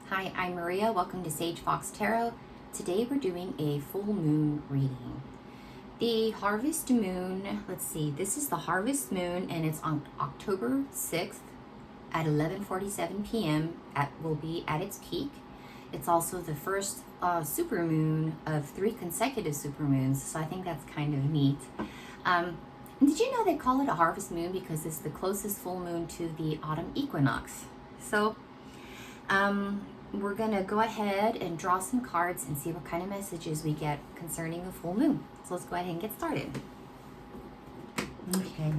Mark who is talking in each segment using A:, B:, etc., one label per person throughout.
A: Hi, I'm Maria. Welcome to sagefoxtarot. Today we're doing a full moon reading. The harvest moon, let's see, this is the harvest moon and it's on October 6th at 11:47 p.m. Will be at its peak. It's also the first supermoon of 3 consecutive supermoons, so I think that's kind of neat. Did you know they call it a harvest moon because it's the closest full moon to the autumn equinox? So, we're going to go ahead and draw some cards and see what kind of messages we get concerning the full moon. So let's go ahead and get started. Okay.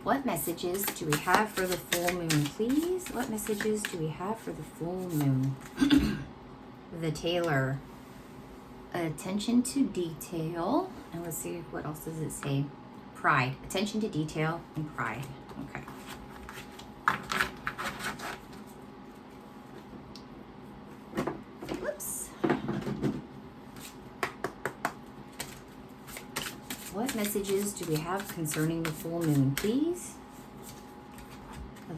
A: What messages do we have for the full moon, please? What messages do we have for the full moon? The Tailor. Attention to detail. And let's see, what else does it say? Pride. Attention to detail and pride. Okay. What messages do we have concerning the full moon, please?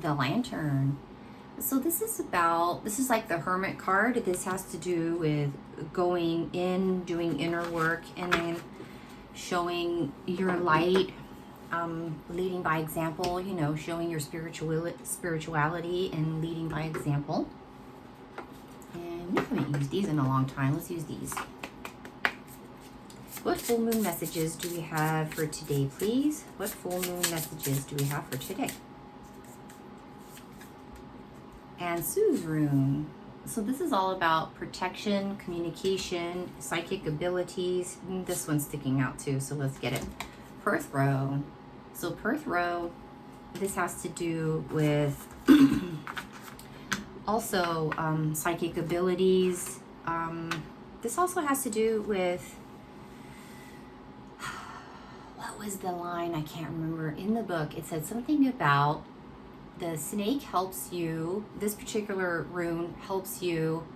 A: The Lantern. So this is like the Hermit card. This has to do with going in, doing inner work, and then showing your light, leading by example, you know, showing your spirituality and leading by example. And we haven't used these in a long time. Let's use these. What full moon messages do we have for today, please? What full moon messages do we have for today? And Sue's rune. So this is all about protection, communication, psychic abilities. This one's sticking out too, so let's get it. Perth Row. So Perth Row, this has to do with also psychic abilities. This also has to do with, was the line? I can't remember. In the book, it said something about the snake helps you. This particular rune helps you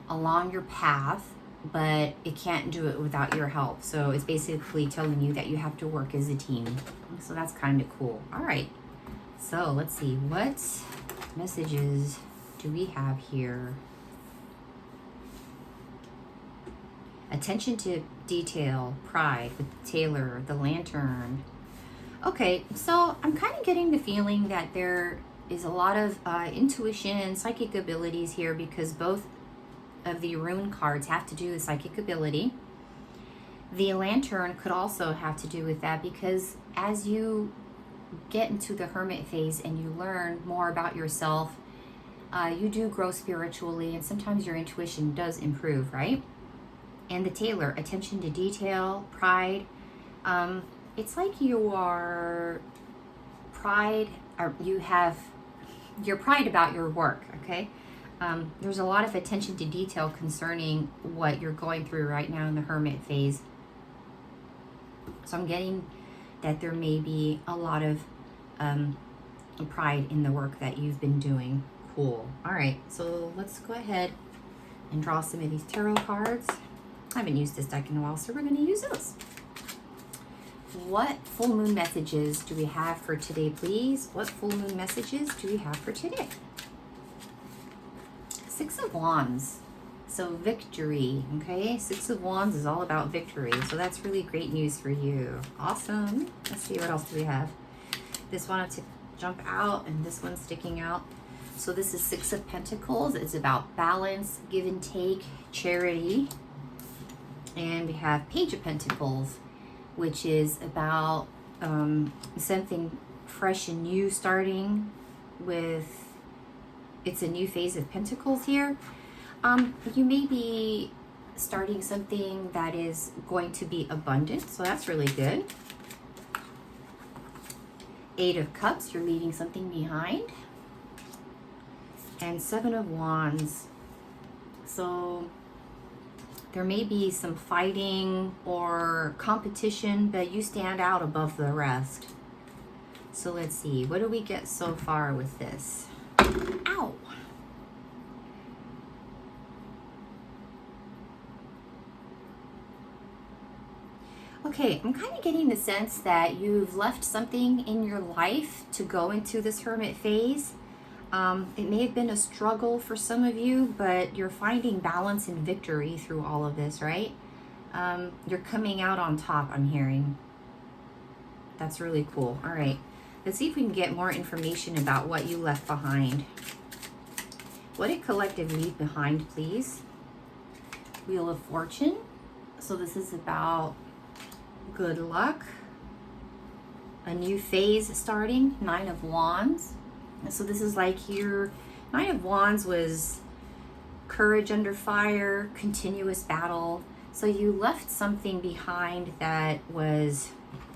A: along your path, but it can't do it without your help. So it's basically telling you that you have to work as a team. So that's kind of cool. All right. So let's see. What messages do we have here? Attention to detail, pride, with the Tailor, the Lantern. Okay, so I'm kind of getting the feeling that there is a lot of intuition, psychic abilities here because both of the rune cards have to do with psychic ability. The Lantern could also have to do with that because as you get into the Hermit phase and you learn more about yourself, you do grow spiritually and sometimes your intuition does improve, right? And the Tailor, attention to detail, pride. It's like you are you're pride about your work, okay? There's a lot of attention to detail concerning what you're going through right now in the Hermit phase. So I'm getting that there may be a lot of pride in the work that you've been doing. Cool. All right, so let's go ahead and draw some of these tarot cards. I haven't used this deck in a while, so we're going to use those. What full moon messages do we have for today, please? What full moon messages do we have for today? 6 of Wands. So victory, okay? 6 of Wands is all about victory. So that's really great news for you. Awesome. Let's see, what else do we have? This wanted to jump out and this one's sticking out. So this is 6 of Pentacles. It's about balance, give and take, charity. And we have Page of Pentacles, which is about something fresh and new starting with, it's a new phase of Pentacles here. You may be starting something that is going to be abundant, so that's really good. 8 of Cups, you're leaving something behind. And 7 of Wands. So there may be some fighting or competition, but you stand out above the rest. So let's see, what do we get so far with this? Ow! Okay, I'm kind of getting the sense that you've left something in your life to go into this Hermit phase. It may have been a struggle for some of you, but you're finding balance and victory through all of this, right? You're coming out on top, I'm hearing. That's really cool. All right. Let's see if we can get more information about what you left behind. What did collective leave behind, please? Wheel of Fortune. So this is about good luck. A new phase starting. Nine of Wands. So this is like your Nine of Wands was courage under fire, continuous battle. So you left something behind that was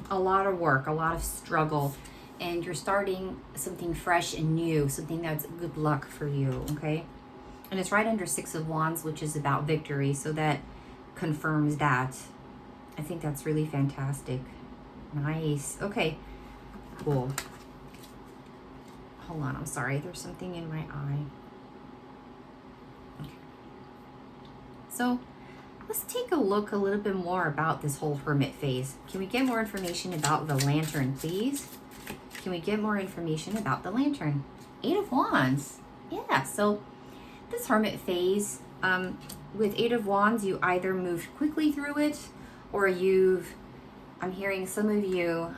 A: a lot of work, a lot of struggle, and you're starting something fresh and new, something that's good luck for you, okay? And it's right under Six of Wands, which is about victory, so that confirms that. I think that's really fantastic. Nice. Okay, cool. Hold on, I'm sorry. There's something in my eye. Okay. So let's take a look a little bit more about this whole hermit phase. Can we get more information about the lantern, please? Can we get more information about the lantern? Eight of Wands. Yeah, so this hermit phase, with Eight of Wands, you either moved quickly through it, or I'm hearing some of you,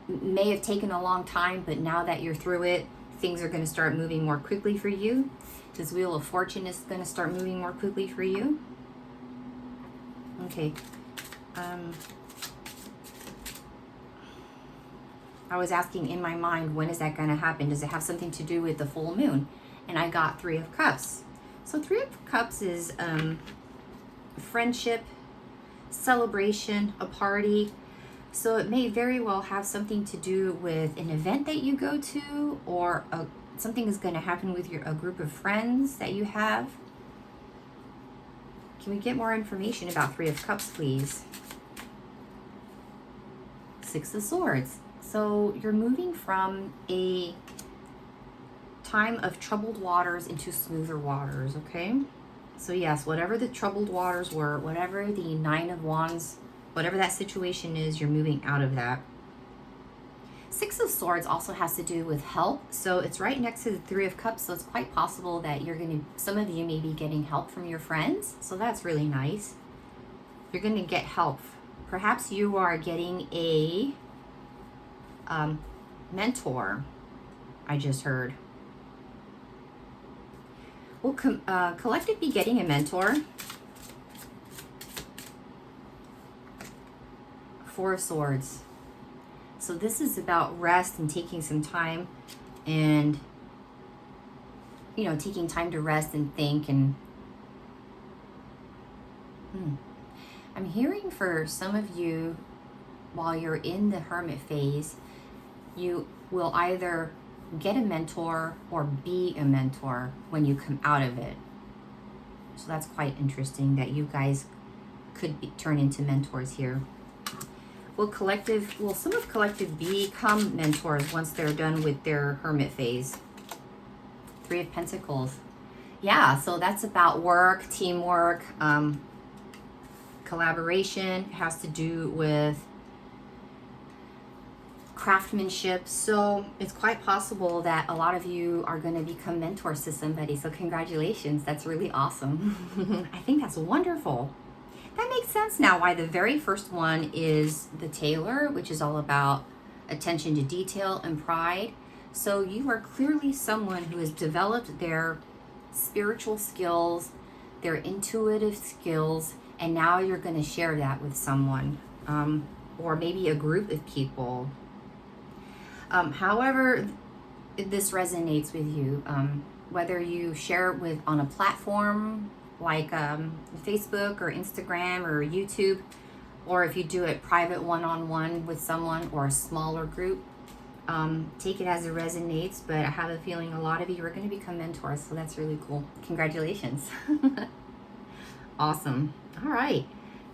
A: may have taken a long time, but now that you're through it, things are going to start moving more quickly for you. This Wheel of Fortune is going to start moving more quickly for you. Okay. I was asking in my mind, when is that going to happen? Does it have something to do with the full moon? And I got Three of Cups. So Three of Cups is friendship, celebration, a party. So it may very well have something to do with an event that you go to, or something is going to happen with a group of friends that you have. Can we get more information about Three of Cups, please? Six of Swords. So you're moving from a time of troubled waters into smoother waters, okay? So yes, whatever the troubled waters were, whatever the Nine of Wands, whatever that situation is, you're moving out of that. Six of Swords also has to do with help. So it's right next to the Three of Cups. So it's quite possible that some of you may be getting help from your friends. So that's really nice. You're going to get help. Perhaps you are getting a mentor, I just heard. Will collective be getting a mentor? Four of Swords. So this is about rest and taking some time, and taking time to rest and think. And I'm hearing for some of you, while you're in the hermit phase, you will either get a mentor or be a mentor when you come out of it. So that's quite interesting that you guys could turn into mentors here. Will some of collective become mentors once they're done with their hermit phase? Three of Pentacles. Yeah, so that's about work, teamwork, collaboration. It has to do with craftsmanship. So it's quite possible that a lot of you are going to become mentors to somebody. So congratulations. That's really awesome. I think that's wonderful. That makes sense now why the very first one is the tailor, which is all about attention to detail and pride. So you are clearly someone who has developed their spiritual skills, their intuitive skills, and now you're going to share that with someone, or maybe a group of people. However this resonates with you, whether you share it on a platform like Facebook or Instagram or YouTube, or if you do it private one-on-one with someone or a smaller group, take it as it resonates. But I have a feeling a lot of you are going to become mentors, so that's really cool. Congratulations. Awesome. All right,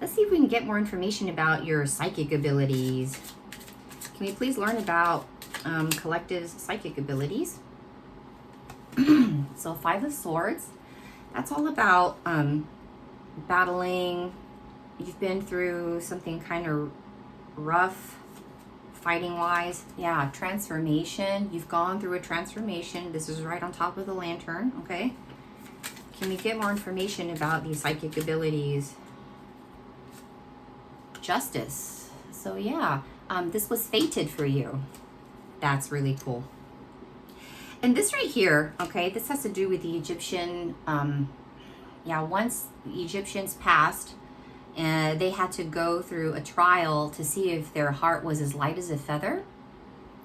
A: let's see if we can get more information about your psychic abilities. Can we please learn about collective's psychic abilities? So Five of Swords. That's all about battling. You've been through something kind of rough fighting wise. Yeah, transformation. You've gone through a transformation. This is right on top of the lantern, okay? Can we get more information about these psychic abilities? Justice. So yeah, this was fated for you. That's really cool. And this right here, okay, this has to do with the Egyptian, once the Egyptians passed, and they had to go through a trial to see if their heart was as light as a feather.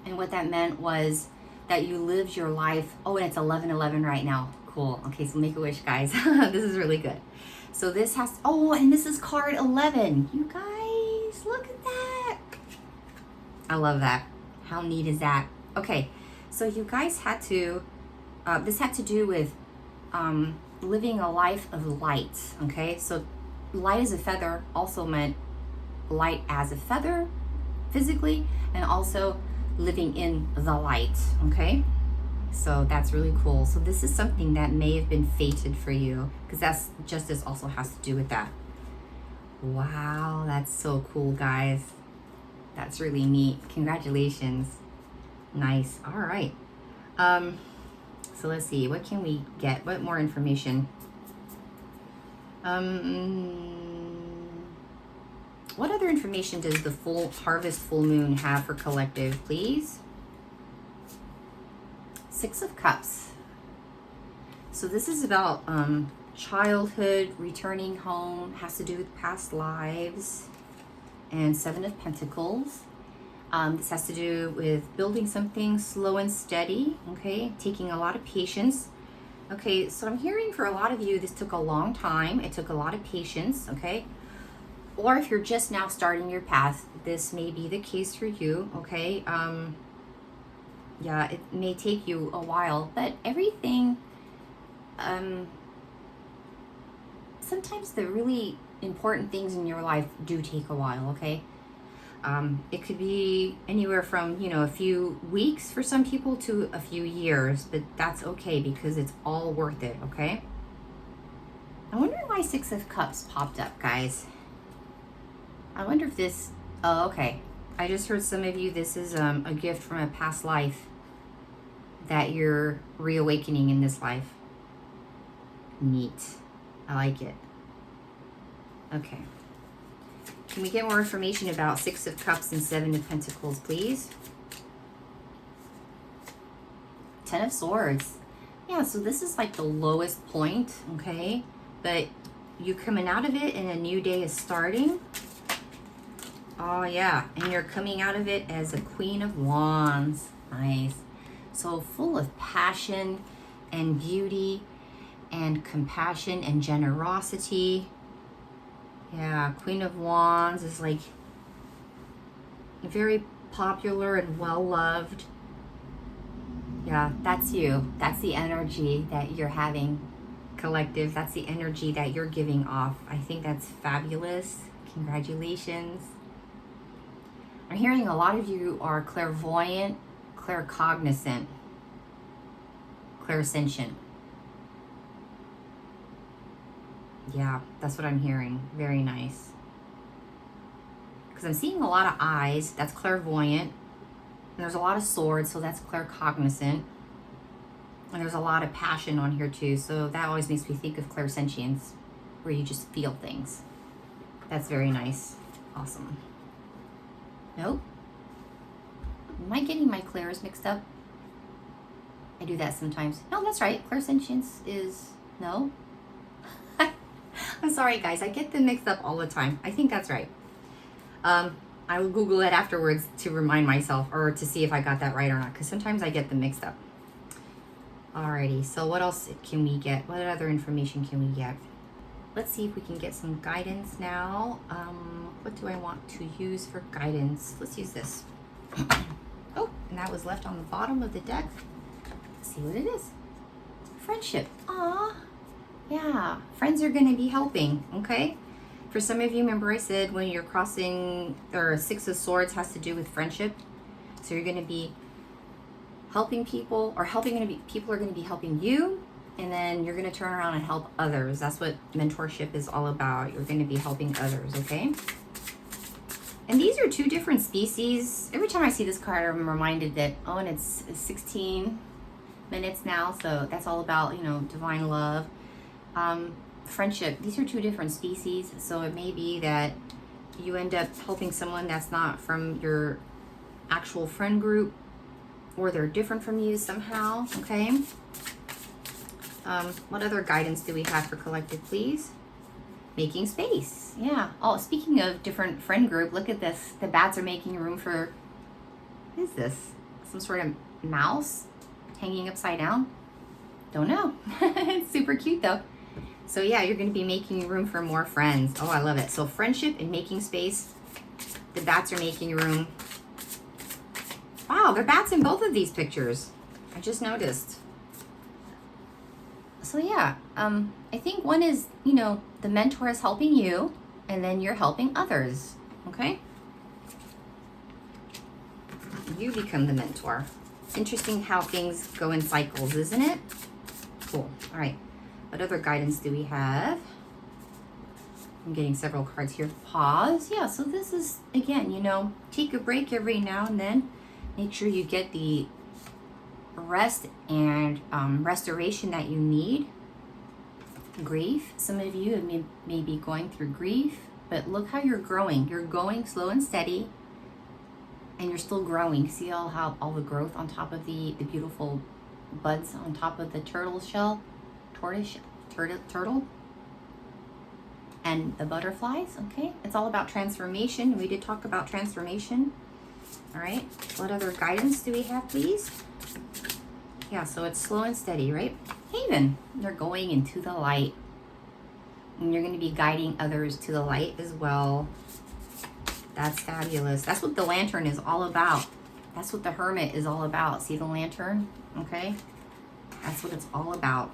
A: And what that meant was that you lived your life. Oh, and it's 11:11 right now. Cool. Okay, so make a wish, guys. This is really good. So this has, oh, and this is card 11. You guys, look at that. I love that. How neat is that? Okay, so you guys had to, this had to do with living a life of light, okay? So light as a feather also meant light as a feather physically, and also living in the light, okay? So that's really cool. So this is something that may have been fated for you, because that's justice also has to do with that. Wow, that's so cool, guys. That's really neat. Congratulations. Nice. All right. So let's see. What can we get? What more information? What other information does the full harvest full moon have for collective, please? 6 of Cups. So this is about childhood, returning home, has to do with past lives. And 7 of Pentacles. This has to do with building something slow and steady, okay? Taking a lot of patience. Okay, so I'm hearing for a lot of you, this took a long time. It took a lot of patience, okay? Or if you're just now starting your path, this may be the case for you, okay? Yeah, it may take you a while, but everything, sometimes the really important things in your life do take a while, okay? It could be anywhere from, a few weeks for some people to a few years, but that's okay because it's all worth it, okay? I wonder why 6 of Cups popped up, guys. I wonder if this, oh, okay. I just heard some of you, this is a gift from a past life that you're reawakening in this life. Neat. I like it. Okay. Can we get more information about 6 of Cups and 7 of Pentacles, please? 10 of Swords. Yeah, so this is like the lowest point, okay? But you coming out of it and a new day is starting. Oh, yeah. And you're coming out of it as a Queen of Wands. Nice. So full of passion and beauty and compassion and generosity. Yeah, Queen of Wands is like very popular and well-loved. Yeah, that's you. That's the energy that you're having, collective. That's the energy that you're giving off. I think that's fabulous. Congratulations. I'm hearing a lot of you are clairvoyant, claircognizant, clairsentient. Yeah, that's what I'm hearing. Very nice. Because I'm seeing a lot of eyes. That's clairvoyant. And there's a lot of swords, so that's claircognizant. And there's a lot of passion on here too, so that always makes me think of clairsentience, where you just feel things. That's very nice. Awesome. Nope. Am I getting my clairs mixed up? I do that sometimes. No, that's right. Clairsentience is... No? I'm sorry, guys. I get them mixed up all the time. I think that's right. I will Google it afterwards to remind myself, or to see if I got that right or not, because sometimes I get them mixed up. Alrighty, so what else can we get? What other information can we get? Let's see if we can get some guidance now. What do I want to use for guidance? Let's use this. Oh, and that was left on the bottom of the deck. Let's see what it is. Friendship. Aww. Yeah, friends are going to be helping, okay? For some of you, remember I said when you're crossing, or 6 of Swords has to do with friendship. So you're going to be helping people, or people are going to be helping you, and then you're going to turn around and help others. That's what mentorship is all about. You're going to be helping others, okay? And these are two different species. Every time I see this card, I'm reminded that, oh, and it's 16 minutes now. So that's all about, you know, divine love, friendship. These are two different species. So it may be that you end up helping someone that's not from your actual friend group, or they're different from you somehow, okay? What other guidance do we have for collective, please? Making space. Yeah. Oh, speaking of different friend group, look at this. The bats are making room for, what is this? Some sort of mouse hanging upside down? Don't know. It's super cute though. So yeah, you're going to be making room for more friends. Oh, I love it. So friendship and making space. The bats are making room. Wow, there are bats in both of these pictures. I just noticed. So yeah, I think one is, you know, the mentor is helping you, and then you're helping others, okay? You become the mentor. Interesting how things go in cycles, isn't it? Cool. All right. What other guidance do we have? I'm getting several cards here. Pause. Yeah, so this is, again, you know, take a break every now and then. Make sure you get the rest and restoration that you need. Grief. Some of you may be going through grief, but look how you're growing. You're going slow and steady, and you're still growing. See all the growth on top of the beautiful buds on top of the turtle, and the butterflies. Okay, it's all about transformation. We did talk about transformation. All right, what other guidance do we have, please? Yeah, so it's slow and steady, right? Haven, they're going into the light. And you're going to be guiding others to the light as well. That's fabulous. That's what the lantern is all about. That's what the hermit is all about. See the lantern? Okay? That's what it's all about.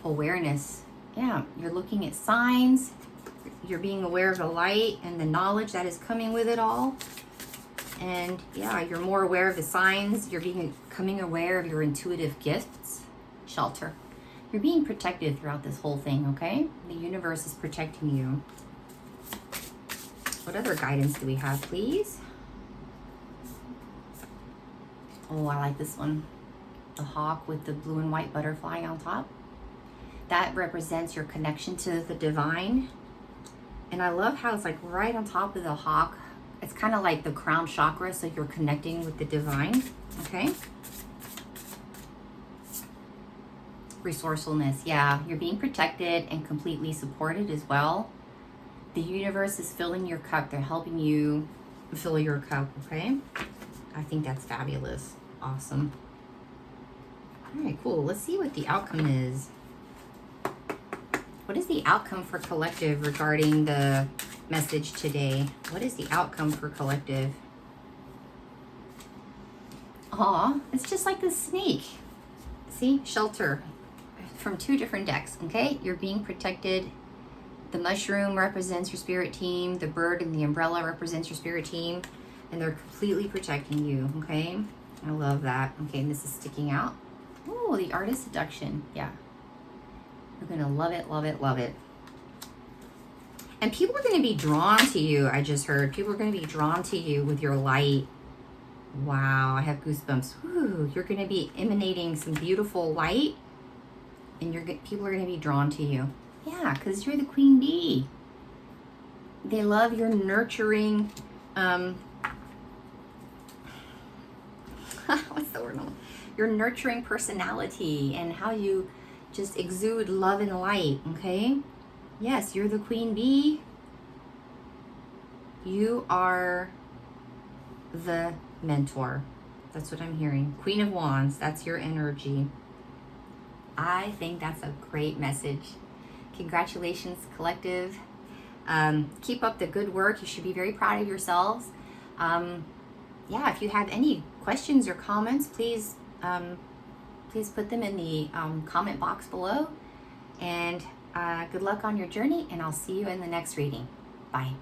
A: Awareness. Yeah, you're looking at signs. You're being aware of the light and the knowledge that is coming with it all. And yeah, you're more aware of the signs. You're becoming aware of your intuitive gifts. Shelter. You're being protected throughout this whole thing, okay? The universe is protecting you. What other guidance do we have, please? Oh, I like this one. The hawk with the blue and white butterfly on top. That represents your connection to the divine. And I love how it's like right on top of the hawk. It's kind of like the crown chakra, so you're connecting with the divine, okay? Resourcefulness, yeah. You're being protected and completely supported as well. The universe is filling your cup. They're helping you fill your cup, okay? I think that's fabulous. Awesome. All right, cool. Let's see what the outcome is. What is the outcome for collective regarding the message today? What is the outcome for collective? Aw, it's just like the snake. See, shelter from two different decks, okay? You're being protected. The mushroom represents your spirit team. The bird and the umbrella represents your spirit team. And they're completely protecting you, okay? I love that. Okay, and this is sticking out. Oh, the artist seduction. Yeah. You're going to love it, love it, love it. And people are going to be drawn to you, I just heard. People are going to be drawn to you with your light. Wow, I have goosebumps. Whew, you're going to be emanating some beautiful light. And people are going to be drawn to you. Yeah, because you're the queen bee. They love your nurturing... what's the word? Your nurturing personality and how you just exude love and light, okay? Yes, you're the queen bee. You are the mentor. That's what I'm hearing. Queen of Wands, that's your energy. I think that's a great message. Congratulations, collective. Keep up the good work. You should be very proud of yourselves. Yeah, if you have any questions or comments, please put them in the comment box below. And good luck on your journey, and I'll see you in the next reading. Bye.